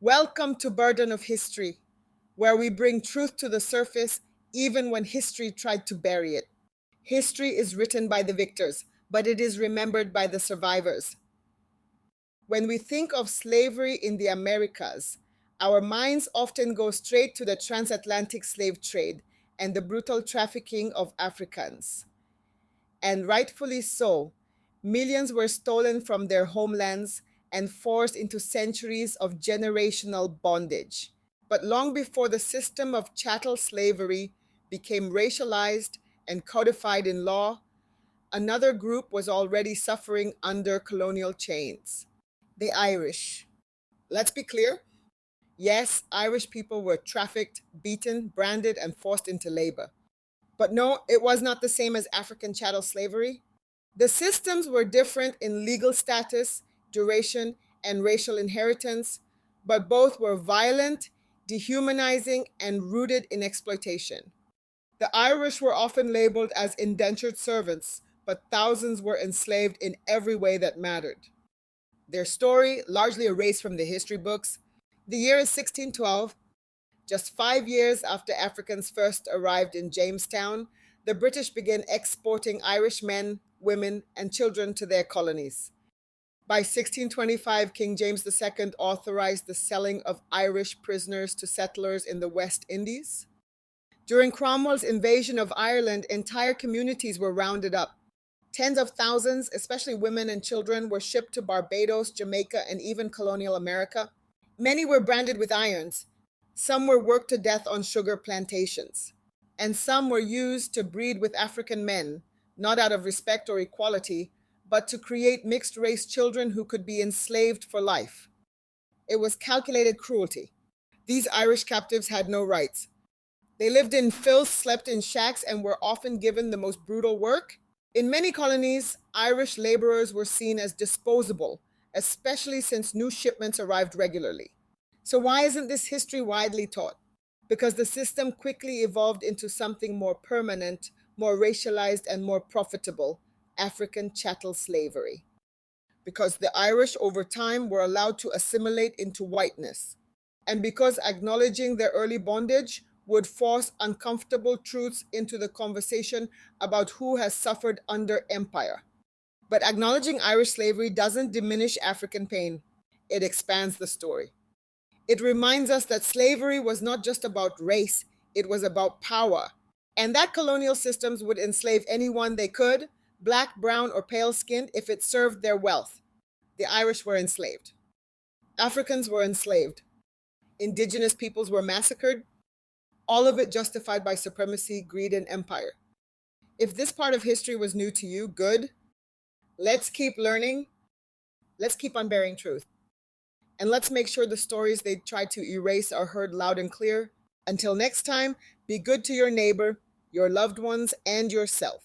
Welcome to Burden of History, where we bring truth to the surface even when history tried to bury it. History is written by the victors, but it is remembered by the survivors. When we think of slavery in the Americas, our minds often go straight to the transatlantic slave trade and the brutal trafficking of Africans. And rightfully so, millions were stolen from their homelands and forced into centuries of generational bondage. But long before the system of chattel slavery became racialized and codified in law, another group was already suffering under colonial chains: the Irish. Let's be clear. Yes, Irish people were trafficked, beaten, branded, and forced into labor. But no, it was not the same as African chattel slavery. The systems were different in legal status, duration, and racial inheritance, but both were violent, dehumanizing, and rooted in exploitation. The Irish were often labeled as indentured servants, but thousands were enslaved in every way that mattered. Their story, largely erased from the history books. The year is 1612. Just 5 years after Africans first arrived in Jamestown, the British began exporting Irish men, women, and children to their colonies. By 1625, King James II authorized the selling of Irish prisoners to settlers in the West Indies. During Cromwell's invasion of Ireland, entire communities were rounded up. Tens of thousands, especially women and children, were shipped to Barbados, Jamaica, and even colonial America. Many were branded with irons. Some were worked to death on sugar plantations. And some were used to breed with African men, not out of respect or equality, but to create mixed-race children who could be enslaved for life. It was calculated cruelty. These Irish captives had no rights. They lived in filth, slept in shacks, and were often given the most brutal work. In many colonies, Irish laborers were seen as disposable, especially since new shipments arrived regularly. So why isn't this history widely taught? Because the system quickly evolved into something more permanent, more racialized, and more profitable: African chattel slavery. Because the Irish over time were allowed to assimilate into whiteness. And because acknowledging their early bondage would force uncomfortable truths into the conversation about who has suffered under empire. But acknowledging Irish slavery doesn't diminish African pain. It expands the story. It reminds us that slavery was not just about race, it was about power. And that colonial systems would enslave anyone they could, black, brown, or pale-skinned, if it served their wealth. The Irish were enslaved. Africans were enslaved. Indigenous peoples were massacred. All of it justified by supremacy, greed, and empire. If this part of history was new to you, good. Let's keep learning. Let's keep unbearing truth. And let's make sure the stories they try to erase are heard loud and clear. Until next time, be good to your neighbor, your loved ones, and yourself.